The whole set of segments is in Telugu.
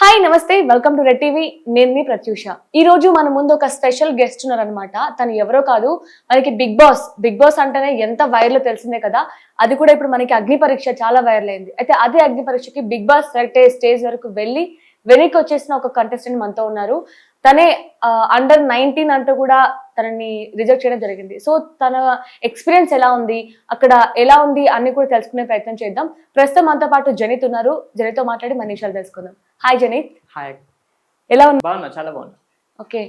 హాయ్ నమస్తే వెల్కమ్ టు రెడ్ టీవీ. నేను మీ ప్రత్యూష. ఈ రోజు మన ముందు ఒక స్పెషల్ గెస్ట్ ఉన్నారనమాట. తను ఎవరో కాదు, మనకి బిగ్ బాస్ అంటేనే ఎంత వైరల్ తెలిసిందే కదా. అది కూడా ఇప్పుడు మనకి అగ్ని పరీక్ష చాలా వైరల్ అయింది. అయితే అదే అగ్ని పరీక్షకి బిగ్ బాస్ స్టేజ్ వరకు వెనక్కి వచ్చేసిన ఒక కంటెస్టెంట్ మనతో ఉన్నారు. తనే అండర్ 19 అంటూ కూడా తనని రిజెక్ట్ చేయడం జరిగింది. సో తన ఎక్స్పీరియన్స్ ఎలా ఉంది, అక్కడ ఎలా ఉంది అన్ని కూడా తెలుసుకునే ప్రయత్నం చేద్దాం. ప్రస్తుతం మనతో పాటు జనీత్ ఉన్నారు. జనీత్తో మాట్లాడి మన విషయాలు తెలుసుకుందాం. హాయ్ జనీత్. హాయ్. ఎలా ఉంది? బాగున్నా, చాలా బాగున్నా. ఓకే,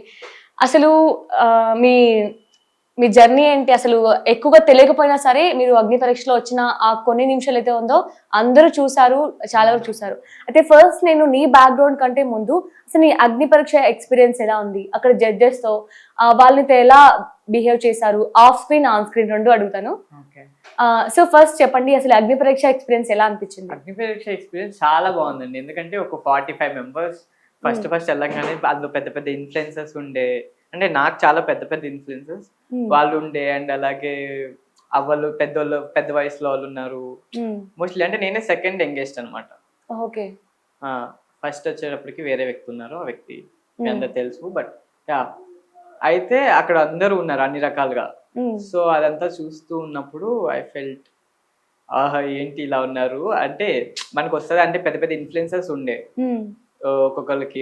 అసలు మీ మీ జర్నీ ఏంటి? అసలు ఎక్కువగా తెలియకపోయినా సరే మీరు అగ్ని పరీక్షలో వచ్చిన ఆ కొన్ని నిమిషాలు అయితే ఉందో అందరూ చూసారు, చాలా వరకు చూసారు. అయితే ఫస్ట్ నేను నీ బ్యాక్గ్రౌండ్ కంటే ముందు అసలు నీ అగ్ని పరీక్ష ఎక్స్పీరియన్స్ ఎలా ఉంది, అక్కడ జడ్జెస్ తో వాళ్ళతో ఎలా బిహేవ్ చేశారు, ఆఫ్ స్క్రీన్ ఆన్ స్క్రీన్ రెండు అడుగుతాను. సో ఫస్ట్ చెప్పండి, అసలు అగ్ని పరీక్ష ఎక్స్పీరియన్స్ ఎలా అనిపించింది? అగ్ని పరీక్ష ఎక్స్పీరియన్స్ చాలా బాగుందండి. ఎందుకంటే ఒక 45 మెంబర్స్ ఫస్ట్ వెళ్ళగానే అందులో పెద్ద పెద్ద ఇన్ఫ్లుయెన్సర్స్ ఉండే, అంటే నాకు చాలా పెద్ద పెద్ద ఇన్ఫ్లుయెన్సర్స్ వాళ్ళు ఉండే. అండ్ అలాగే అవ్వలు పెద్దోళ్ళు, పెద్ద వయసులో వాళ్ళు ఉన్నారు మోస్ట్లీ. అంటే నేనే సెకండ్ యంగెస్ట్ అనమాట. ఓకే, ఫస్ట్ వచ్చేటప్పటికి వేరే వ్యక్తి ఉన్నారు, ఆ వ్యక్తి మీ అందరు తెలుసు. బట్ అయితే అక్కడ అందరూ ఉన్నారు అన్ని రకాలుగా. సో అదంతా చూస్తూ ఉన్నప్పుడు ఐ ఫెల్ట్ ఆహా ఏంటి ఇలా ఉన్నారు అంటే మనకు వస్తుంది. అంటే పెద్ద పెద్ద ఇన్ఫ్లుయెన్సర్స్ ఉండే, ఒక్కొక్కరికి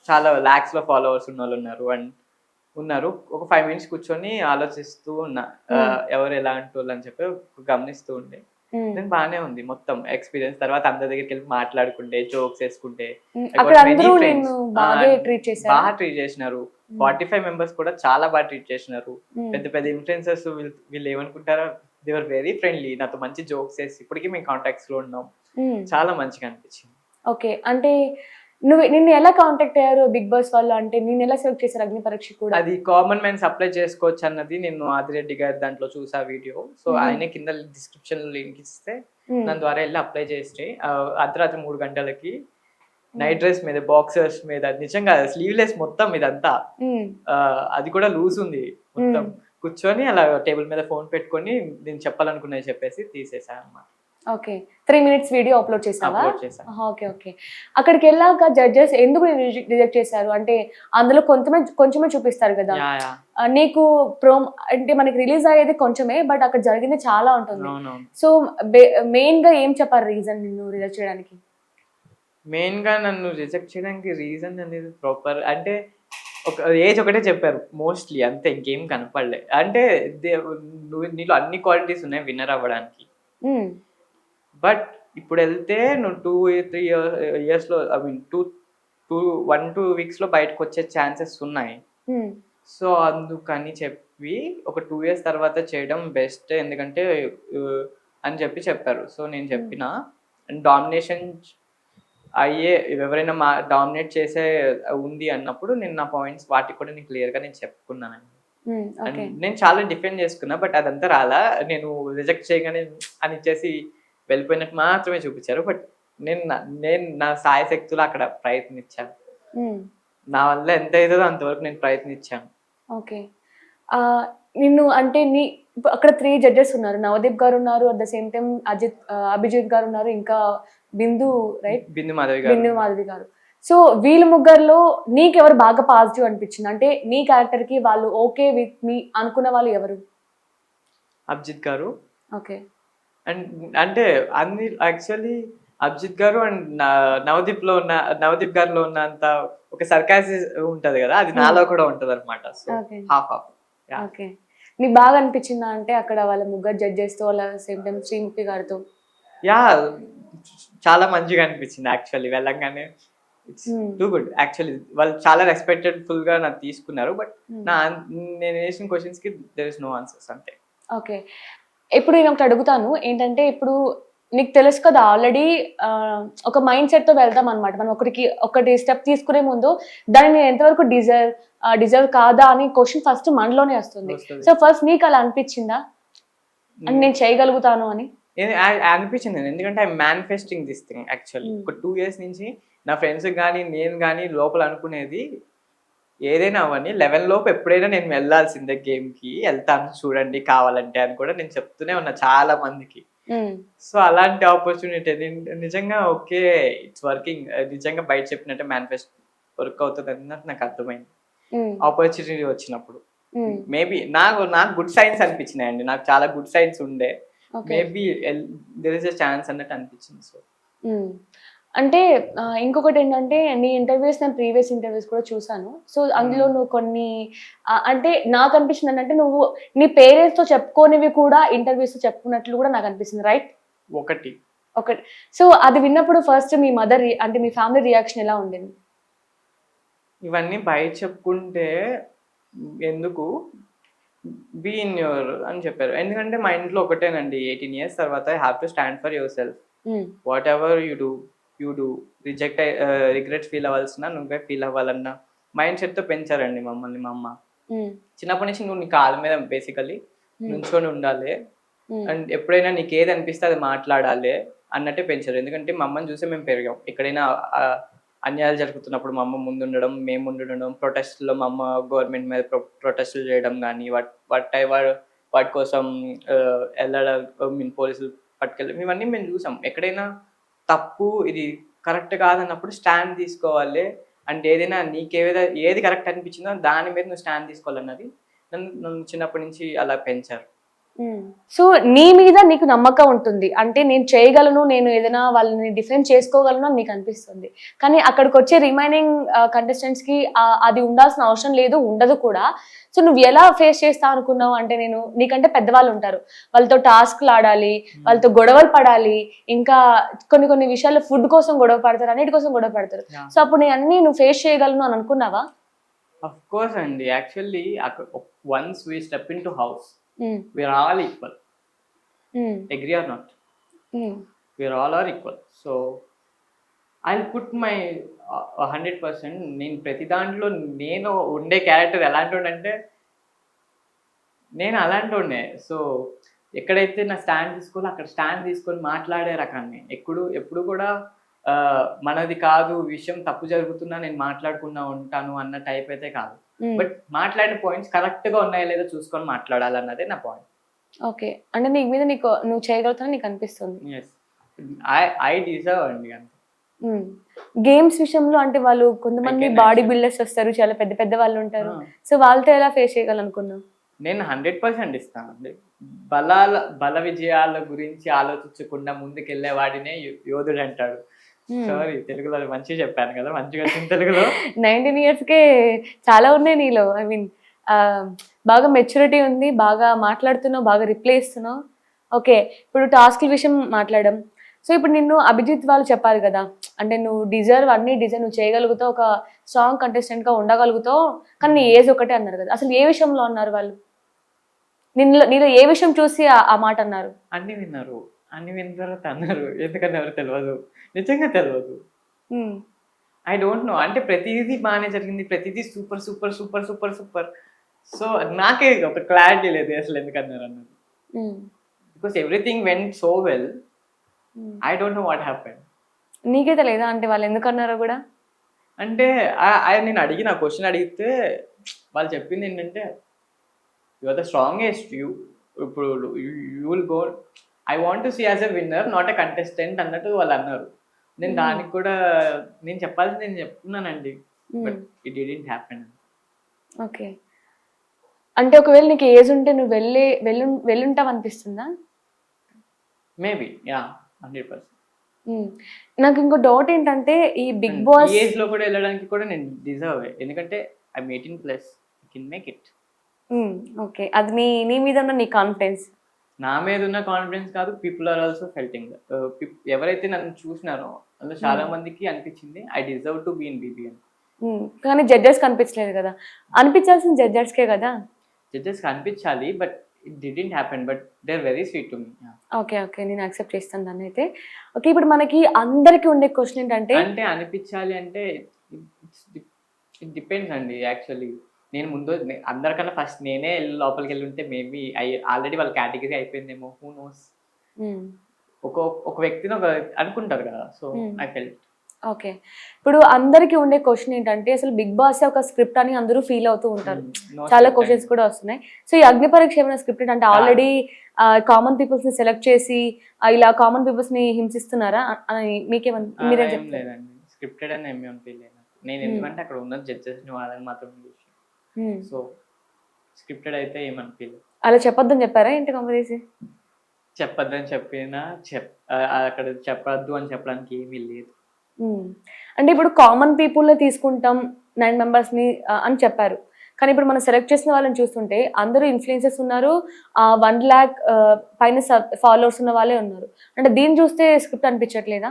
చాలా లాక్స్ లో ఫాలోవర్స్ ఉన్న వాళ్ళు ఉన్నారు. అండ్ ఉన్నారు ఒక 5 minutes కూర్చొని ఆలోచిస్తూ ఉన్నా ఎవరు ఎలాంటి వాళ్ళు అని చెప్పి గమనిస్తూ ఉండే. దెన్ బాగానే ఉంది మొత్తం ఎక్స్పీరియన్స్. తర్వాత అందరి దగ్గరికి వెళ్ళి మాట్లాడుకుంటే, జోక్స్ వేసుకుంటే బాగా ట్రీట్ చేసినారు. 45 మెంబర్స్ కూడా చాలా బాగా ట్రీట్ చేసినారు. పెద్ద పెద్ద ఇన్ఫ్లుయెన్సర్స్ వీళ్ళు ఏమనుకుంటారో, దే ఆర్ వెరీ ఫ్రెండ్లీ. నాతో మంచి జోక్స్ వేసి ఇప్పటికీ మేము కాంటాక్ట్స్ లో ఉన్నాం. చాలా మంచిగా అనిపించింది. ఓకే, అంటే నిన్ను ఎలా కాంటాక్ట్ అయ్యారు బిగ్ బాస్ వాళ్ళు? అంటే నేను ఎలా సెలెక్ట్ చేశారు అగ్ని పరీక్ష కూడా? అది కామన్ మ్యాన్స్ అప్లై చేసుకోవచ్చు అన్నది నేను ఆదిరెడ్డి గారి దాంట్లో చూసా వీడియో. సో ఆయన కింద డిస్క్రిప్షన్ లింక్ ఇస్తే దాని ద్వారా వెళ్ళి అప్లై చేస్తే అర్ధరాత్రి 3 గంటలకి నైట్ డ్రెస్ మీద, బాక్సర్స్ మీద, నిజంగా స్లీవ్లెస్ మొత్తం ఇదంతా, అది కూడా లూజ్ ఉంది మొత్తం, కూర్చొని అలా టేబుల్ మీద ఫోన్ పెట్టుకొని నేను చెప్పాలనుకున్నది చెప్పేసి తీసేసాను అన్నమాట. ఓకే, 3 minutes వీడియో అప్లోడ్ చేసావా? Okay okay. అక్కడికి వెళ్ళాక జడ్జెస్ ఎందుకు రిజెక్ట్ చేశారు? అంటే అందులో కొంచెమే చూపిస్తారు కదా. నీకు అంటే మనకి రిలీజ్ అయ్యేది కొంచెమే, బట్ అక్కడ జరిగింది చాలా ఉంటుంది. సో మెయిన్ గా ఏం చెప్పారు రీజన్ నిన్ను రిజెక్ట్ చేయడానికి? మెయిన్ గా నన్ను రిజెక్ట్ చేయడానికి రీజన్ అనేది ప్రాపర్ అంటే ఒక ఏజ్ ఒకటే చెప్పారు మోస్ట్లీ, అంతే, ఇంకేం కనపడలే. అంటే నీలో అన్ని క్వాలిటీస్ ఉన్నాయి విన్నర్ అవ్వడానికి. బట్ ఇప్పుడు వెళ్తే నువ్వు 2-3 years లో, ఐ మీన్ 1-2 weeks లో బయటకు వచ్చే ఛాన్సెస్ ఉన్నాయి. సో అందుకని చెప్పి ఒక 2 years తర్వాత చేయడం బెస్ట్, ఎందుకంటే అని చెప్పారు. సో నేను చెప్పిన డామినేషన్ అయ్యే ఎవరైనా డామినేట్ చేసే ఉంది అన్నప్పుడు నేను నా పాయింట్స్ వాటికి కూడా నేను క్లియర్గా నేను చెప్పుకున్నానండి. నేను చాలా డిఫెండ్ చేసుకున్నా, బట్ అదంతా రాలా. నేను రిజెక్ట్ చేయగానే అని ఇచ్చేసి వెళ్ళిపోయినట్టు మాత్రమే చూపించారు. బట్ నేను నా సాయశక్తులు అక్కడ ప్రయత్నించాను. నా వల్ల ఎంత అవుతుందో అంతవరకు నేను ప్రయత్నించాను. ఓకే, నిన్ను అంటే అక్కడ 3 జడ్జెస్ ఉన్నారు. నవదీప్ గారు ఉన్నారు, at the same time Abhijeet గారు ఉన్నారు, ఇంకా బిందు మాధవి గారు. సో వీళ్ళ ముగ్గురులో నీకెవరు బాగా పాజిటివ్ అనిపించింది? అంటే నీ క్యారెక్టర్ కి వాళ్ళు ఓకే విత్ మీ అనుకున్న వాళ్ళు ఎవరు? అభిజిత్ గారు. ఓకే. అండ్ అంటే అన్ని యాక్చువల్లీ అభిజిత్ గారు అండ్ నవదీప్ గారిలో ఉన్నంత ఒక సర్కాసిస్ ఉంటది కదా, అది నాలో కూడా ఉంటది అనమాట. So half. ఓకే, నీకు బాగా అనిపించిందా అంటే అక్కడ వాళ్ళ ముగ్గురు జడ్జెస్ తో, వాళ్ళ సేమ్ టైం శ్రీముఖి గారితో? చాలా మంచిగా అనిపించింది యాక్చువల్లీ వెళ్ళంగానే. It's too good actually. వాళ్ళు చాలా రెస్పెక్టెడ్ ఫుల్ గా నాకు తీసుకున్నారు. బట్ నేను వేసిన క్వశ్చన్స్ కి దేర్ ఇస్ నో ఆన్సర్స్ అంతే. ఓకే, ఇప్పుడు నేను ఒకటి అడుగుతాను ఏంటంటే, ఇప్పుడు నీకు తెలుసు కదా ఆల్రెడీ ఒక మైండ్ సెట్ తో వెళ్తాం అనమాట. మనం ఒకటి స్టెప్ తీసుకునే ముందు దాన్ని నేను ఎంతవరకు డిజర్వ్ కాదా అని క్వశ్చన్ ఫస్ట్ మనలోనే వస్తుంది. సో ఫస్ట్ నీకు అలా అనిపించిందా అని నేను చేయగలుగుతాను అని? అనిపించింది, ఎందుకంటే I manifesting this thing actually. ఒక 2 years నుంచి నా ఫ్రెండ్స్ కానీ నేను కానీ లోపల అనుకునేది ఏదైనా అవన్నీ 11 లోపు ఎప్పుడైనా నేను వెళ్ళాల్సిందే, గేమ్కి వెళ్తాను చూడండి కావాలంటే అని కూడా నేను చెప్తూనే ఉన్నా చాలా మందికి. సో అలాంటి ఆపర్చునిటీ నిజంగా ఓకే, ఇట్స్ వర్కింగ్, నిజంగా బయట చెప్పినట్టే మేనిఫెస్ట్ వర్క్ అవుతుంది అన్నట్టు నాకు అర్థమైంది ఆపర్చునిటీ వచ్చినప్పుడు. మేబీ నాకు గుడ్ సైన్స్ అనిపించినాయి అండి, నాకు చాలా గుడ్ సైన్స్ ఉండే, maybe there is a chance అన్నట్టు అనిపించింది. సో అంటే ఇంకొకటి ఏంటంటే నీ ఇంటర్వ్యూస్ నేను ప్రీవియస్ ఇంటర్వ్యూస్ కూడా చూసాను. సో అందులో నువ్వు కొన్ని అంటే నాకు అనిపించింది ఏంటంటే నువ్వు నీ పేరెంట్స్ తో చెప్పుకోనివి కూడా ఇంటర్వ్యూస్ తో చెప్పుకున్నట్లు కూడా నాకు అనిపిస్తుంది, రైట్? ఒకటి. సో అది విన్నప్పుడు ఫస్ట్ మీ మదర్ అంటే మీ ఫ్యామిలీ రియాక్షన్ ఎలా ఉండింది? ఇవన్నీ బయట చెప్పుకుంటే ఎందుకు, బీ ఇన్ యువర్ అని చెప్పారు. ఎందుకంటే మా ఇంట్లో ఒకటేనండి, 18 years తర్వాత I have to stand for your self. What ever you do regrets feel అవ్వాల్సిన నువ్వే ఫీల్ అవ్వాలన్న మైండ్ సెట్ తో పెంచారండి మమ్మల్ని మా అమ్మ. చిన్నప్పటి నుంచి నువ్వు నీ కాళ్ళ మీద బేసికలీ నుంచొని ఉండాలి, అండ్ ఎప్పుడైనా నీకు ఏది అనిపిస్తే అది మాట్లాడాలి అన్నట్టే పెంచారు. ఎందుకంటే మా అమ్మని చూసే మేము పెరిగాం. ఎక్కడైనా అన్యాయాలు జరుగుతున్నప్పుడు మా అమ్మ ముందుండడం, మేము ముందుండడం, ప్రొటెస్ట్లో మా అమ్మ గవర్నమెంట్ మీద ప్రొటెస్టులు చేయడం కానీ, వాటి కోసం వెళ్ళడం, మీన్ పోలీసులు పట్టుకెళ్ళడం, ఇవన్నీ మేము చూసాం. ఎక్కడైనా తప్పు ఇది కరెక్ట్ కాదన్నప్పుడు స్టాండ్ తీసుకోవాలి, అంటే ఏదైనా ఏది కరెక్ట్ అనిపించిందో దాని మీద నువ్వు స్టాండ్ తీసుకోవాలన్నది నన్ను చిన్నప్పటి నుంచి అలా పెంచారు. సో నీ మీద నీకు నమ్మకం ఉంటుంది, అంటే నేను చేయగలను, నేను ఏదైనా వాళ్ళని డిఫెండ్ చేసుకోగలను అని నీకు అనిపిస్తుంది. కానీ అక్కడికి వచ్చే రిమైనింగ్ కంటెస్టెంట్స్ కి అది ఉండాల్సిన అవసరం లేదు, ఉండదు కూడా. సో నువ్వు ఎలా ఫేస్ చేస్తా అనుకున్నావు? అంటే నీకంటే పెద్దవాళ్ళు ఉంటారు, వాళ్ళతో టాస్క్లు ఆడాలి, వాళ్ళతో గొడవలు పడాలి, ఇంకా కొన్ని విషయాల్లో ఫుడ్ కోసం గొడవ పడతారు, అన్నిటి కోసం గొడవ పడతారు. సో అప్పుడు నేను అన్ని నువ్వు ఫేస్ చేయగలను అని అనుకున్నావా? అఫ్ కోర్స్ అండి. Actually once we step in to house, we are all equal. Agree or not? We are all equal. So I'll put my 100%. నేను ప్రతి దాంట్లో నేను ఉండే క్యారెక్టర్ ఎలాంటి అంటే నేను అలాంటి ఉండే. సో ఎక్కడైతే నా స్టాండ్ తీసుకోవాలో అక్కడ స్టాండ్ తీసుకొని మాట్లాడే రకాన్ని, ఎప్పుడు కూడా మనది కాదు విషయం, తప్పు జరుగుతున్నా నేను మాట్లాడుకున్నా ఉంటాను అన్న టైప్ అయితే కాదు. బట్ మాట్లాడిన పాయింట్స్ కరెక్ట్ గా ఉన్నాయా లేదా చూసుకొని మాట్లాడాలన్నదే నా పాయింట్. ఓకే, అంటే నీకు మీద నువ్వు చేయగలుగుతావు నీకు అనిపిస్తుంది. ఐ డిజర్వ్ అండి అంతే. గేమ్స్ విషయంలో అంటే వాళ్ళు కొంతమంది బాడీ బిల్డర్స్ వస్తారు, చాలా పెద్ద పెద్ద వాళ్ళు ఉంటారు. సో వాళ్ళతో ఎలా ఫేస్ చేయగలనుకున్నావు? నేను 100% ఇస్తాను అండి. బల విజయాల గురించి ఆలోచించకుండా ముందుకెళ్లే వాడినే యోధుడు అంటాడు. సారీ, తెలుగులో మంచిగా చెప్పాను కదా, మంచిగా వచ్చింది తెలుగులో. 19 years కే చాలా ఉన్నాయి నీలో. ఐ మీన్ బాగా మెచ్యూరిటీ ఉంది, బాగా మాట్లాడుతున్నావు, బాగా రిప్లై ఇస్తున్నావు. ఓకే, ఇప్పుడు టాస్క్ల విషయం మాట్లాడడం. సో ఇప్పుడు నిన్ను అభిజిత్ వాళ్ళు చెప్పాలి కదా, అంటే నువ్వు అన్ని డిజర్వ్, నువ్వు చేయగలుగుతావు, ఒక స్ట్రాంగ్ కంటెస్టెంట్ గా ఉండగలుగుతావు, కానీ నీ ఏజ్ ఒకటే అన్నారు కదా. అసలు ఏ విషయంలో అన్నారు వాళ్ళు? నీలో ఏ విషయం చూసి ఆ మాట అన్నారు? అన్ని విన్న తర్వాత అన్నారు. ఎందుకని ఎవరు తెలియదు, నిజంగా తెలియదు. I don't know. అంటే ప్రతిదీ బాగానే జరిగింది, ప్రతిదీ super super super super super. So నాకే ఒక క్లారిటీ లేదు అసలు ఎందుకన్నారు అన్నది. Because everything went so well, I don't know what happened. నీకే తెలియదా అంటే వాళ్ళు ఎందుకన్నారో కూడా? అంటే నేను అడిగిన క్వశ్చన్ అడిగితే వాళ్ళు చెప్పింది ఏంటంటే, యు ఆర్ ద స్ట్రాంగెస్ట్, ఇప్పుడు you will go, I want to see as a winner not a contestant అన్నట్టు వాళ్ళు అన్నారు. నేను దానికి కూడా నేను చెప్పాల్సింది నేను చెప్తున్నానండి, but it didn't happen. Okay, అంటే ఒకవేళ నీకు ఏజ్ ఉంటే నువ్వు వెళ్ళుంటావు అనిపిస్తుందా? Maybe yeah, 100%. నాకు ఇంకో డౌట్ ఏంటంటే, ఈ బిగ్ బాస్ ఏజ్ లో కూడా వెళ్ళడానికి కూడా నేను డిజర్వ్, ఎందుకంటే I 18+, I can make it. Okay, అది నీ మీద ఉన్న నీ కాన్ఫిడెన్స్? నా మీద ఉన్న కాన్ఫిడెన్స్ కాదు, పీపుల్ ఆర్ ఆల్సో ఫెల్టింగ్. ఎవరైతే నన్ను చూసినారో అందులో చాలా మందికి అనిపించింది I deserve to be in BB అని. కానీ జడ్జెస్ కనిపించలేదు కదా, అనిపించాల్సిన జడ్జెస్కే కదా. జడ్జెస్ కనిపించాలి, but it didn't happen, but they are very sweet to me. Okay, నేను యాక్సెప్ట్ చేస్తాను దాన్ని అయితే. ఓకే, ఇప్పుడు మనకి అందరికి ఉండే క్వశ్చన్ ఏంటంటే, అంటే అనిపించాలి అంటే ఇట్ డిపెండ్స్ అండి. యాక్చువల్లీ నేను ముందు అందరికన్నా ఫస్ట్ నేనే లోపలికి వెళ్ళి ఉంటే మేబీ ఆల్రెడీ వాళ్ళ కేటగిరీ అయిపోయిందేమో, హూ నోస్. ఒక వ్యక్తిని అనుకుంటారు కదా, సో ఐ ఫెల్ట్. ఓకే, ఇప్పుడు అందరికి ఉండే క్వశ్చన్ ఏంటంటే, అసలు బిగ్ బాస్ ఒక స్క్రిప్ట్ అని అందరూ ఫీల్ అవుతూ ఉంటారు, చాలా క్వశ్చన్స్ కూడా వస్తున్నాయి. సో ఈ అగ్ని పరీక్ష ఏమైనా స్క్రిప్ట్ అంటే ఆల్రెడీ కామన్ పీపుల్స్ ని సెలెక్ట్ చేసి ఇలా కామన్ పీపుల్స్ ని హింసిస్తున్నారా అని మీకేమన్నా మీరేం ఏం చెప్తారు? లేదండి, స్క్రిప్టెడ్ అని ఏమి అనిపించలేదు నాకు. నేను ఎందుకంటే అక్కడ ఉన్న జడ్జెస్ని వాళ్ళని మాత్రం చూసి, సో స్క్రిప్టెడ్ అయితే ఏమనిపించలేదు. అలా చెప్పొద్దని చెప్పారా ఏంటి కంపెనీస్? చెప్పొద్దని చెప్పినా అక్కడ చెప్పొద్దు అని చెప్పడానికి ఏమీ లేదు. అంటే ఇప్పుడు కామన్ పీపుల్ తీసుకుంటాం 9 మెంబర్స్ ని అని చెప్పారు. కానీ ఇప్పుడు మనం సెలెక్ట్ చేసిన వాళ్ళని చూస్తుంటే అందరూ ఇన్ఫ్లుయెన్సర్స్ ఉన్నారు. 1 lakh పైన ఫాలోవర్స్ ఉన్న వాళ్ళే ఉన్నారు. అంటే దీన్ని చూస్తే స్క్రిప్ట్ అనిపించట్లేదా?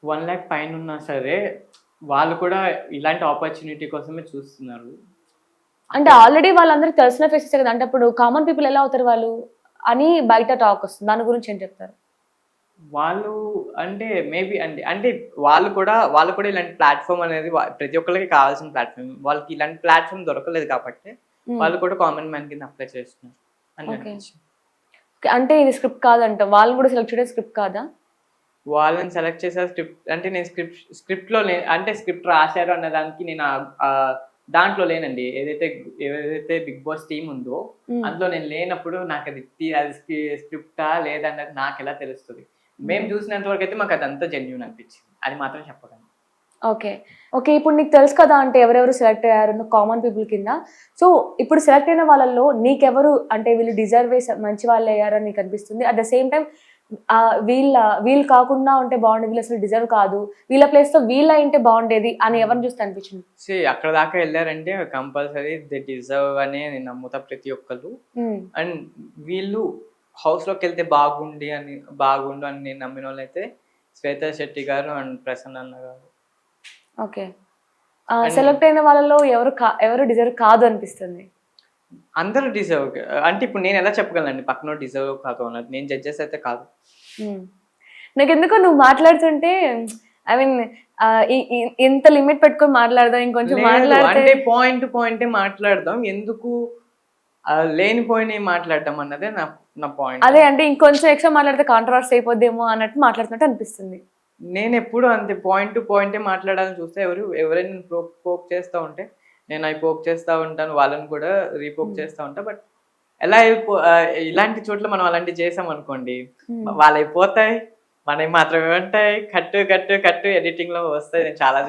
1 lakh పైన ఉన్నా సరే వాళ్ళు కూడా ఇలాంటి ఆపర్చునిటీ కోసమే చూస్తున్నారు. అంటే ఆల్రెడీ వాళ్ళందరికీ తెలిసిన ఫేసెస్ కదా. అంటే అప్పుడు కామన్ పీపుల్ ఎలా అవుతారు వాళ్ళు అని బయట టాక్ వస్తుంది. దాని గురించి ఏం చెప్తారు? వాళ్ళు అంటే మేబీ అంటే వాళ్ళు కూడా ఇలాంటి ప్లాట్ఫామ్ అనేది ప్రతి ఒక్కరికి కావాల్సిన ప్లాట్ఫామ్. వాళ్ళకి ఇలాంటి ప్లాట్ఫామ్ దొరకలేదు కాబట్టి వాళ్ళు కూడా కామన్ మ్యాన్ కింద అప్లై చేస్తున్నారు అని అనిపించింది. అంటే ఇది స్క్రిప్ట్ కాదంట, వాళ్ళని కూడా సెలెక్ట్ చేయడం స్క్రిప్ట్ కాదా? వాళ్ళని సెలెక్ట్ చేసే స్క్రిప్ట్ అంటే నేను స్క్రిప్ట్లో అంటే స్క్రిప్ట్ రాశారు అన్న దానికి నేను దాంట్లో లేనండి. ఏదైతే బిగ్ బాస్ టీమ్ ఉందో అందులో నేను లేనప్పుడు నాకు అది స్క్రిప్టా లేదన్నది నాకు ఎలా తెలుస్తుంది? మేము చూసినంత వరకు అయితే మాకు అదంతా జెన్యూన్ అనిపించింది. అది మాత్రం చెప్పగలను. ఓకే. ఇప్పుడు నీకు తెలుసు కదా అంటే ఎవరెవరు సెలెక్ట్ అయ్యారు కామన్ పీపుల్ కింద. సో ఇప్పుడు సెలెక్ట్ అయిన వాళ్ళల్లో నీకెవరు అంటే వీళ్ళు డిజర్వ్ మంచి వాళ్ళు అయ్యారని నీకు అనిపిస్తుంది? అట్ ద సేమ్ టైం వీళ్ళు కాకుండా ఉంటే బాగుండేది, వీళ్ళు అసలు డిజర్వ్ కాదు, వీళ్ళ ప్లేస్ తో వీళ్ళ అయింటే బాగుండేది అని ఎవరిని చూస్తే అనిపించింది? అక్కడ దాకా వెళ్ళారంటే కంపల్సరీ దే డిజర్వ్ అనే నేను నమ్ముతా ప్రతి ఒక్కరు. అండ్ వీళ్ళు హౌస్ లోకి వెళ్తే బాగుండు అని నేను నమ్మిన వాళ్ళు అయితే శ్వేతా శెట్టి గారు అండ్ ప్రసన్న అన్న గారు. ఓకే. సెలెక్ట్ అయిన వాళ్ళలో ఎవరు డిజర్వ్ కాదు అనిపిస్తుంది? అందరూ డిజర్వ్. అంటే ఇప్పుడు నేను ఎలా చెప్పగలనండి పక్కన డిజర్వ్ కాదు అన్నది? నేను జడ్జెస్ అయితే కాదు. నాకెందుకో నువ్వు మాట్లాడుతుంటే ఐ మీన్ ఎంత లిమిట్ పెట్టుకొని మాట్లాడదాం, ఇంకొంచెం మాట్లాడితే అంటే పాయింట్ మాట్లాడదాం, ఎందుకు లేనిపోయిన మాట్లాడటం అన్నదే నా పాయింట్. అదే అంటే ఇంకొంచెం ఎక్స్ట్రా మాట్లాడితే కాంట్రవర్సీ అయిపోద్దేమో అన్నట్టు మాట్లాడుతున్నట్టు అనిపిస్తుంది. నేను ఎప్పుడు అంతే పాయింట్ మాట్లాడాలని చూస్తే ఎవరైనా పోక్ చేస్తూ ఉంటే నేను అవి పోక్ చేస్తూ ఉంటాను, వాళ్ళని కూడా రీపోక్ చేస్తూ ఉంటా. బట్ ఎలా ఇలాంటి చోట్ల మనం అలాంటివి చేసాం అనుకోండి, వాళ్ళు అయిపోతాయి, మనవి మాత్రమే ఉంటాయి. కట్టు ఎడిటింగ్ లో వస్తాయి. నేను చాలా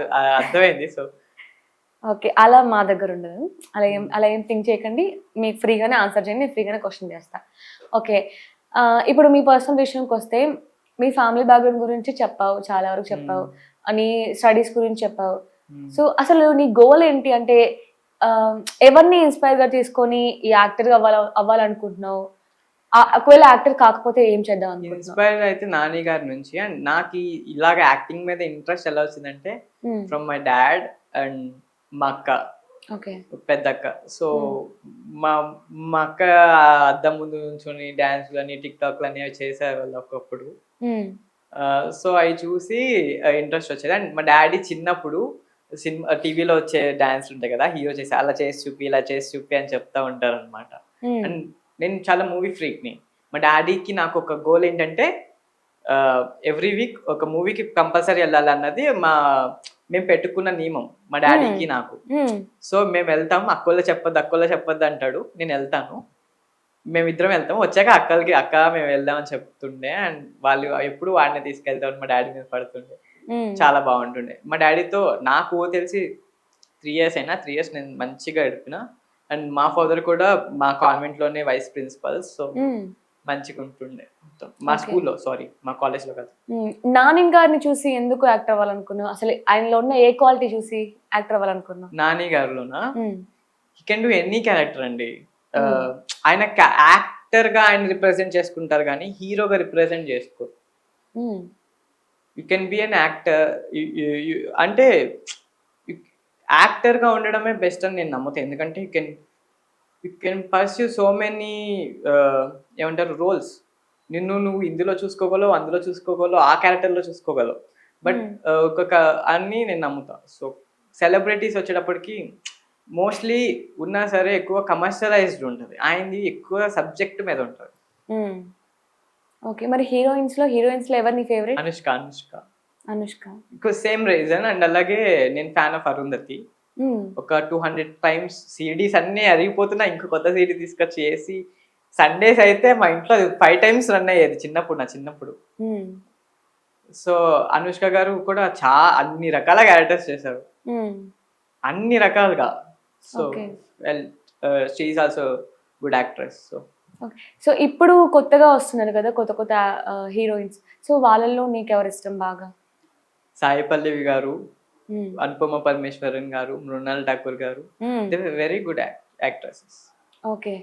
అర్థమైంది. సో ఓకే, అలా మా దగ్గర ఉండదు. అలా ఏం థింక్ చేయకండి. మీకు ఫ్రీగానే ఆన్సర్ చేయండి, నేను ఫ్రీగానే క్వశ్చన్ చేస్తా. ఓకే, ఇప్పుడు మీ పర్సనల్ విషయంకి వస్తే మీ ఫ్యామిలీ బ్యాక్గ్రౌండ్ గురించి చెప్పావు, చాలా వరకు చెప్పావు, అని స్టడీస్ గురించి చెప్పావు. సో అసలు నీ గోల్ ఏంటి? అంటే ఎవరిని ఇన్స్పైర్ గా తీసుకొని ఈ యాక్టర్ గా అవ్వాలనుకుంటున్నావు? ఒకవేళ యాక్టర్ కాకపోతే ఏం చేద్దాం అనుకుంటున్నావు? ఇన్స్పైర్ అయితే నాని గారి నుంచి. అండ్ నాకు ఇలాగ యాక్టింగ్ మీద ఇంట్రెస్ట్ ఎలా వచ్చిందంటే ఫ్రమ్ మై డాడ్ అండ్ మా అక్క, పెద్దక్క. సో మా అక్క అద్దం ముందు నుంచొని డాన్స్లు అని టిక్టాక్లు అని చేసేవాళ్ళు ఒకప్పుడు. సో అవి చూసి ఇంట్రెస్ట్ వచ్చేది. అండ్ మా డాడీ చిన్నప్పుడు సినిమా టీవీలో వచ్చే డాన్స్ ఉంటాయి కదా, హీరో చేసి అలా చేసి చూపి ఇలా చేసి చూపి అని చెప్తా ఉంటారు అనమాట. అండ్ నేను చాలా మూవీ ఫ్రీక్ని. మా డాడీకి నాకు ఒక గోల్ ఏంటంటే ఎవ్రీ వీక్ ఒక మూవీకి కంపల్సరీ వెళ్ళాలన్నది మేము పెట్టుకున్న నియమం మా డాడీకి నాకు. సో మేము వెళ్తాం, అక్కోళ్ళ చెప్పొద్దు అంటాడు, నేను వెళ్తాను, మేమిద్దరం వెళ్తాం. వచ్చాక అక్క మేము వెళ్దాం అని చెప్తుండే. అండ్ వాళ్ళు ఎప్పుడు వాడిని తీసుకెళ్తామని మా డాడీ మీద పడుతుండే. చాలా బాగుంటుండే. మా డాడీతో నాకు తెలిసి 3 years అయినా 3 years నేను మంచిగా గడిపిన. అండ్ మా ఫాదర్ కూడా మా కాన్వెంట్ లోనే వైస్ ప్రిన్సిపల్. సో మంచిగా ఉంటుండే మా స్కూల్లో, సారీ మా కాలేజ్ లో కాదు. నాని గారిని చూసి ఎందుకు యాక్టర్ అవ్వాలనుకున్నావు? అసలు ఆయనలో ఉన్న ఏ క్వాలిటీ చూసి యాక్టర్ అవ్వాలనుకున్నావు? నాని గారిలోనా he can do any character అండి. ఆయన యాక్టర్ గా ఆయన రిప్రజెంట్ చేసుకుంటారు కానీ హీరోగా రిప్రజెంట్ చేసుకోరు. You can be an actor. అంటే యాక్టర్ గా ఉండడమే బెస్ట్ అని నేను నమ్ముతాను. ఎందుకంటే you can pursue so many ఏమంటారు రోల్స్. నువ్వు ఇందులో చూసుకోగలవు, అందులో చూసుకోగలవు, ఆ క్యారెక్టర్లో చూసుకోగలవు. బట్ ఒక్కొక్క అన్ని నేను నమ్ముతా. సో సెలబ్రిటీస్ వచ్చేటప్పటికి మోస్ట్లీ ఉన్నా సరే ఎక్కువ కమర్షియలైజ్డ్ ఉంటుంది, ఆయనది ఎక్కువ సబ్జెక్ట్ మీద ఉంటుంది. ఓకే, మరి హీరోయిన్స్ లో ఎవరు నీ favourite? Anushka same reason. And అలాగే నేను ఫ్యాన్ ఆఫ్ అరుంధతి. ఒక 200 times CDs అన్నీ అరిగిపోతున్నా ఇంకో కొత్త CD తీసుకొచ్చి వేసి సండేస్ అయితే మా ఇంట్లో 5 టైమ్స్ రన్ అయ్యేది నా చిన్నప్పుడు. సో అనుష్క గారు కూడా అన్ని రకాల క్యారెక్టర్స్ చేశారు, అన్ని రకాలుగా. So okay. Well she is also good actress. So so ఇప్పుడు కొత్తగా వస్తున్నారు కదా కొత్త కొత్త హీరోయిన్స్. సో వాళ్ళల్లో నీకెవరు ఇష్టం బాగా? సాయి పల్లవి గారు, అనుపమ పరమేశ్వరన్ గారు, మృణాల్ ఠాకూర్ గారు, they very good actresses. Okay.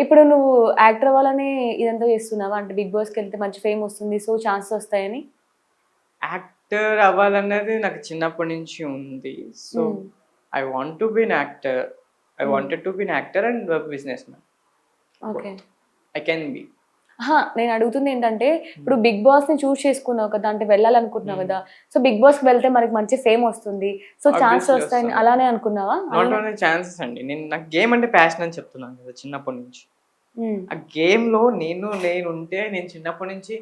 ఇప్పుడు నువ్వు యాక్టర్ అవ్వాలని ఇదంతా చేస్తున్నావా? అంటే బిగ్ బాస్కి వెళ్తే మంచి ఫేమ్ వస్తుంది, సో ఛాన్సెస్ వస్తాయని? యాక్టర్ అవ్వాలన్నది నాకు చిన్నప్పటి నుంచి ఉంది. So I want to be an actor. I wanted to be an actor and business man. Okay. I can be. నేను అడుగుతుంది ఏంటంటే, ఇప్పుడు బిగ్ బాస్ ని చూస్ చేసుకున్నావు కదా, అంటే వెళ్ళాలనుకుంటున్నావు కదా, సో బిగ్ బాస్ కి వెళ్తే మనకి మంచి ఫేమ్ వస్తుంది, సో ఛాన్స్ వస్తాయని అలానే అనుకున్నావా? నాట్ ఓన్లీ ఛాన్సెస్ అండి, నాకు గేమ్ అంటే ప్యాషన్ అని చెప్తున్నాను కదా చిన్నప్పటి నుంచి. ఆ గేమ్ లో నేనుంటే, నేను చిన్నప్పటి నుంచి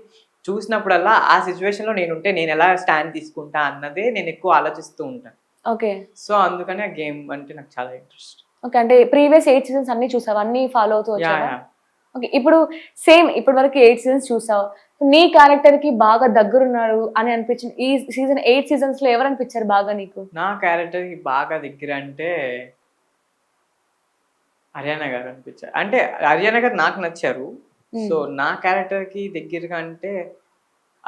చూసినప్పుడల్లా ఆ సిచ్యువేషన్ లో నేనుంటే నేను ఎలా స్టాండ్ తీసుకుంటా అన్నదే నేను ఎక్కువ ఆలోచిస్తూ ఉంటాను. ఓకే. సో అందుకని ఆ గేమ్ అంటే నాకు చాలా ఇంట్రెస్ట్. ఓకే. అంటే ప్రీవియస్ 8 సీజన్స్ అన్ని చూసావా? అన్ని ఫాలో అవుతూ వచ్చావా? ఓకే. ఇప్పుడు సేమ్ ఇప్పటి వరకు 8 సీజన్స్ చూసావు. నీ క్యారెక్టర్ కి బాగా దగ్గరున్నాడు అని అనిపించింది ఈ సీజన్ 8 సీజన్స్ లో ఎవరు అనిపించారు బాగా నీకు? నా క్యారెక్టర్ కి బాగా దగ్గర అంటే హర్యానా గారు అనిపించారు. అంటే హర్యానా గారు నాకు నచ్చారు. సో నా క్యారెక్టర్ కి దగ్గరగా అంటే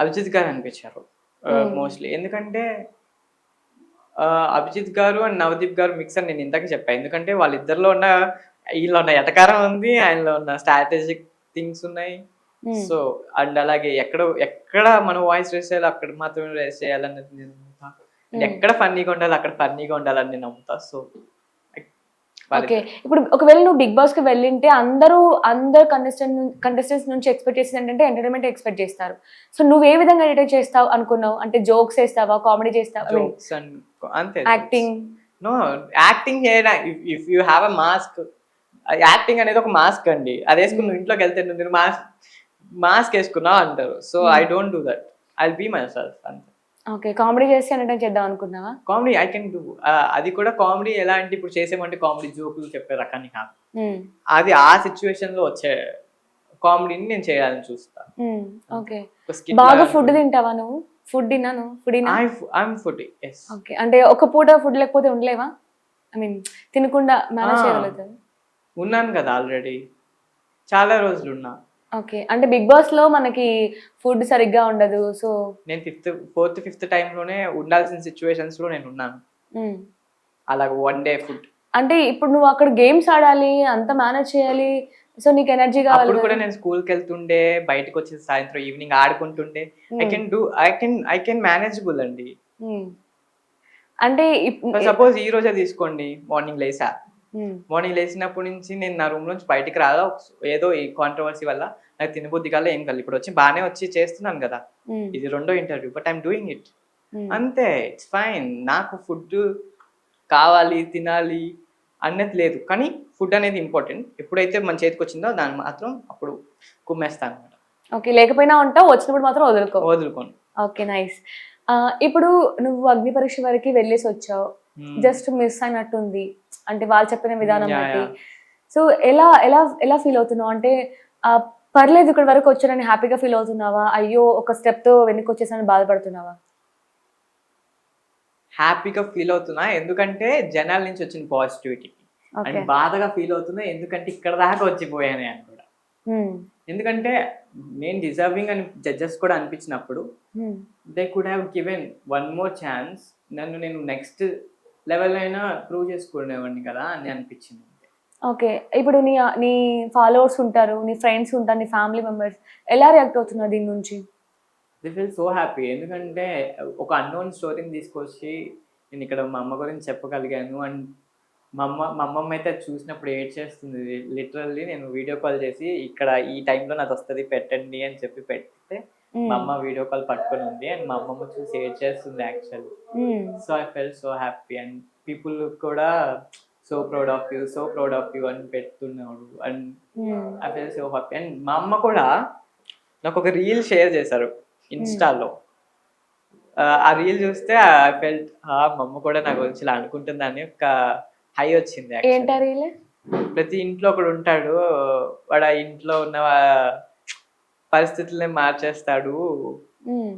అభిజిత్ గారు అనిపించారు మోస్ట్లీ. ఎందుకంటే అభిజిత్ గారు అండ్ నవదీప్ గారు మిక్స్ అని నేను ఇందాక చెప్పాను. ఎందుకంటే వాళ్ళిద్దరిలో ఉన్న వీళ్ళలో ఉన్న ఎటకారం ఉంది, ఆయనలో ఉన్న స్ట్రాటజిక్ థింగ్స్ ఉన్నాయి. సో అండ్ అలాగే ఎక్కడ మనం వాయిస్ రేస్ చేయాలి అక్కడ మాత్రమే రేస్ చేయాలన్నది నేను నమ్ముతా. ఎక్కడ ఫన్నీగా ఉండాలి అక్కడ ఫన్నీగా ఉండాలని నేను నమ్ముతా. So okay. ఇప్పుడు ఒకవేళ నువ్వు బిగ్ బాస్ కి వెళ్ళింటే అందరూ కంటెస్టెంట్స్ నుంచి ఎక్స్పెక్ట్ చేసేది ఏంటంటే ఎంటర్టైన్మెంట్ ఎక్స్పెక్ట్ చేస్తారు. సో నువ్వు ఏ విధంగా ఎంటర్టైన్ చేస్తావు అనుకున్నావు? అంటే జోక్స్ వేస్తావా, కామెడీ చేస్తావా, జోక్స్ అంతే, యాక్టింగ్? నో, యాక్టింగ్ చేయడా, if you have a mask, acting అనేది ఒక మాస్క్ అండి. అది వేసుకుని నువ్వు ఇంట్లోకి వెళ్తే నువ్వు మాస్క్ వేసుకున్నావు అంటారు. So I don't do that, I be myself అంతే. ఓకే. కామెడీ చేసి ఎంటర్టైన్ చేద్దాం అనుకున్నావా? Comedy I can do. అది కూడా కామెడీ ఎలా అంటే ఇప్పుడు చేసేమంటే కామెడీ జోకులు చెప్పే రకాన్ని కాదు, అది ఆ సిచ్యువేషన్ లో వచ్చే కామెడీని నేను చేయాలని చూస్తా. ఓకే. బాగా ఫుడ్ తింటావా నువ్వు? ఓకే. అంటే ఒక పూట ఫుడ్ లేకపోతే ఉండలేవా? ఐ మీన్ తినకుండా మేనేజ్ చేయగలుగుతావా? ఉన్నాను కదా ఆల్రెడీ, చాలా రోజులు ఉన్నా. ఓకే. అంటే బిగ్ బాస్ లో మనకి ఫుడ్ సరిగ్గా ఉండదు. సో నేను 5th టైంలోనే ఉండాల్సిన సిచ్యువేషన్స్ లో నేను ఉన్నాను. అలాగ 1 డే ఫుడ్ అంటే ఇప్పుడు నువ్వు అక్కడ గేమ్స్ ఆడాలి, అంత మేనేజ్ చేయాలి, సో నీకు ఎనర్జీ కావాలి. అప్పుడు కూడా నేను స్కూల్కి వెళ్తుండే, బయటకు వచ్చి సాయంత్రం ఈవినింగ్ ఆడుకుంటుండే. ఐ కెన్ మేనేజబుల్ అండి. అంటే సపోజ్ ఈ రోజే తీసుకోండి, మార్నింగ్ లేసినప్పటి నుంచి నేను నా రూమ్ నుంచి బయటికి రాగా ఏదో ఈ కాంట్రవర్సీ వల్ల నాకు తినబుద్ధి కల్లా ఏం కాదు. ఇప్పుడు బాగానే వచ్చి చేస్తున్నాను కదా, ఇది 2వ interview, but I'm doing it అంతే. It's fine. నాకు ఫుడ్ కావాలి, తినాలి అన్నది లేదు, కానీ ఫుడ్ అనేది ఇంపార్టెంట్. ఎప్పుడైతే మన చేతికి వచ్చిందో దాన్ని మాత్రం అప్పుడు కుమ్మేస్తాను అనమాట. ఓకే. లేకపోయినా ఉంటావు, వచ్చినప్పుడు మాత్రం వదులుకోను. Okay, nice. ఇప్పుడు నువ్వు అగ్ని పరీక్ష వరకు వెళ్ళేసి వచ్చావు, జస్ట్ మిస్ అయినట్టుంది అంటే వాళ్ళు చెప్పిన విధానం బట్టి. సో ఎలా ఎలా ఎలా ఫీల్ అవుతున్నావు? అంటే పర్లేదు ఇక్కడ వరకు వచ్చానని హ్యాపీగా ఫీల్ అవుతున్నావా? అయ్యో ఒక స్టెప్ తో వెనక్కి వచ్చేసానని బాధపడుతున్నావా? హ్యాపీగా ఫీల్ అవుతున్నా, ఎందుకంటే జనాల నుంచి వచ్చిన పాజిటివిటీ. అండ్ బాధగా ఫీల్ అవుతున్నా, ఎందుకంటే ఇక్కడ దాకా వచ్చిపోయాను అని కూడా. ఎందుకంటే నేను డిజర్వింగ్ అని జడ్జెస్ కూడా అనిపించినప్పుడు they could have given 1 more chance. నేను నెక్స్ట్ లెవెల్ అయినా ప్రూవ్ చేసుకునేవాడిని కదా అని అనిపించింది. ఓకే. ఇప్పుడు నీ ఫాలోవర్స్ ఉంటారు, నీ ఫ్రెండ్స్ ఉంటారు, నీ ఫ్యామిలీ మెంబర్స్ ఎలా రియాక్ట్ అవుతున్నారు దీని నుంచి? They feel so happy. ఎందుకంటే ఒక అన్నోన్ స్టోరీని తీసుకొచ్చి నేను ఇక్కడ మా అమ్మ గురించి చెప్పగలిగాను. అండ్ మా అమ్మమ్మ అయితే చూసినప్పుడు ఏడ్చేస్తుంది. లిటరల్లీ నేను వీడియో కాల్ చేసి ఇక్కడ ఈ టైంలో నాది వస్తుంది పెట్టండి అని చెప్పి పెడితే మా అమ్మ వీడియో కాల్ పట్టుకొని ఉంది అండ్ మా అమ్మమ్మ చూసి ఏడ్చేస్తుంది actually. So I fell so happy. And people కూడా సో ప్రౌడ్ ఆఫ్ యూ అని పెడుతున్నాడు. And I fell so happy. And మా అమ్మ కూడా నాకు ఒక రీల్ షేర్ చేశారు ఇన్స్టాలో. ఆ రీల్ చూస్తే ఐ ఫెల్ట్ మా అమ్మ కూడా నా గురించి ఇలా అనుకుంటుందని ఒక హై వచ్చింది. ఏంటా రీల్? ప్రతి ఇంట్లో ఒకడు ఉంటాడు, వాడు ఆ ఇంట్లో ఉన్న పరిస్థితుల్ని మార్చేస్తాడు,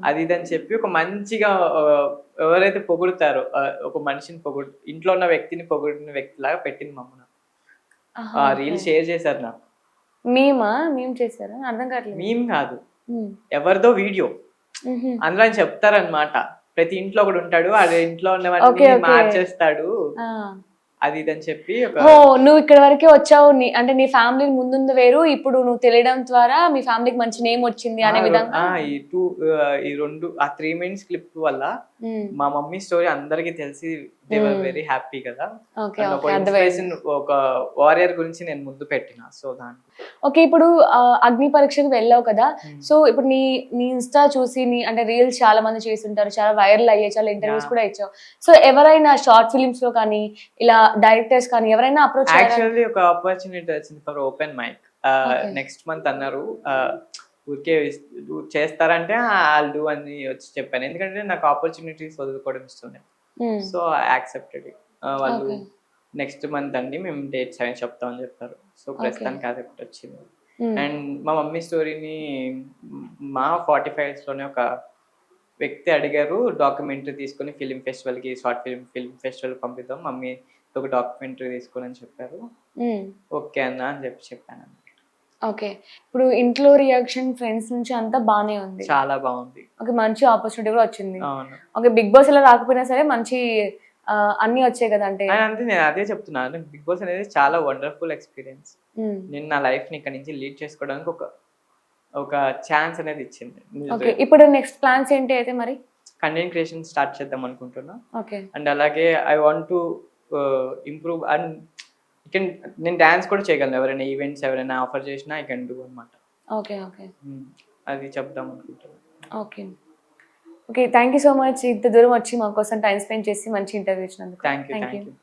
అది ఇది అని చెప్పి ఒక మంచిగా ఎవరైతే పొగుడుతారో ఒక మనిషిని ఇంట్లో ఉన్న వ్యక్తిని పొగిడిన వ్యక్తిలాగా పెట్టింది మమ్మల్ని. ఆ రీల్ షేర్ చేశారు నాకు. మేము చేశారా అర్థం కావట్లేదు. మేము కాదు, ఎవరిదో వీడియో. అందులో ఆయన చెప్తారనమాట, ప్రతి ఇంట్లో ఒకడు ఉంటాడు, ఆ ఇంట్లో ఉన్నవన్నీ మార్చేస్తాడు, అది ఇది అని చెప్పి. నువ్వు ఇక్కడ వరకే వచ్చావు, అంటే నీ ఫ్యామిలీ ముందుంది వేరు, ఇప్పుడు నువ్వు తెలియడం ద్వారా మీ ఫ్యామిలీకి మంచి నేమ్ వచ్చింది అనే విధంగా. ఈ 3 మినిట్స్ క్లిప్ వల్ల మా మమ్మీ స్టోరీ అందరికి తెలిసి దే వర్ వెరీ హ్యాపీ కదా. ఒక వారియర్ గురించి నేను ముందు పెట్టిన. సో దానికి ఓకే, ఇప్పుడు అగ్ని పరీక్షకు వెళ్ళావు కదా, సో ఇప్పుడు నీ ఇన్స్టా చూసి అంటే రీల్స్ చాలా మంది చేస్తుంటారు, చాలా వైరల్ అయ్యాయి, చాలా ఇంటర్వ్యూస్ కూడా ఇచ్చావు. సో ఎవరైనా షార్ట్ ఫిలిమ్స్ లో కానీ ఇలా డైరెక్టర్స్ కానీ ఎవరైనా అప్రోచ్ యాక్చువల్లీ ఒక ఆపర్చునిటీ వచ్చింది for open mic next month అన్నారు. ఊరికే చేస్తారంటే ఆల్ డూ అని వచ్చి చెప్పాను, ఎందుకంటే నాకు ఆపర్చునిటీస్ వదులుకోవడం ఇస్తుంది. So accepted. వాళ్ళు నెక్స్ట్ మంత్ అండి మేము డేట్స్ అవి చెప్తామని చెప్పారు. సో ప్రస్తుతానికి అది ఒకటి వచ్చింది. అండ్ మా మమ్మీ స్టోరీని మా 45 లోనే ఒక వ్యక్తి అడిగారు, డాక్యుమెంటరీ తీసుకుని ఫిలిం ఫెస్టివల్కి, షార్ట్ ఫిలిం ఫెస్టివల్ పంపిద్దాం మమ్మీ, ఒక డాక్యుమెంటరీ తీసుకుని అని చెప్పారు. ఓకే అన్న అని చెప్పాను. ఓకే, ఇప్పుడు ఇంట్లో రియాక్షన్ ఫ్రెండ్స్ నుంచి అంతా బానే ఉంది, చాలా బాగుంది. ఓకే, మంచి ఆపర్చునిటీ కూడా వచ్చింది. ఓకే, బిగ్ బాస్ లో రాకపోయినా సరే మంచి అన్ని వచ్చాయి కదా. అంటే నేను అదే చెప్తున్నాను, బిగ్ బాస్ అనేది చాలా వండర్ఫుల్ ఎక్స్పీరియన్స్. నేను నా లైఫ్ ని ఇక్కడ నుంచి లీడ్ చేసుకోవడానికి ఒక ఛాన్స్ అనేది ఇచ్చింది. ఓకే, ఇప్పుడు నెక్స్ట్ ప్లాన్స్ ఏంటి అయితే మరి? కంటెంట్ క్రియేషన్ స్టార్ట్ చేద్దాం అనుకుంటున్నా. ఓకే, అండ్ అలాగే I want to improve. And నేను డాన్స్ కూడా చేయగలను, ఎవరైనా ఈవెంట్స్ ఎవరైనా ఆఫర్ చేసినా ఐ కెన్ డూ అనమాట. ఓకే ఓకే, అది చెప్దాం అనుకుంటున్నాను. Okay okay, thank you so much, ఇంత దూరం వచ్చి మా కోసం టైం స్పెండ్ చేసి మంచి ఇంటర్వ్యూ ఇచ్చినందుకు. Thank you.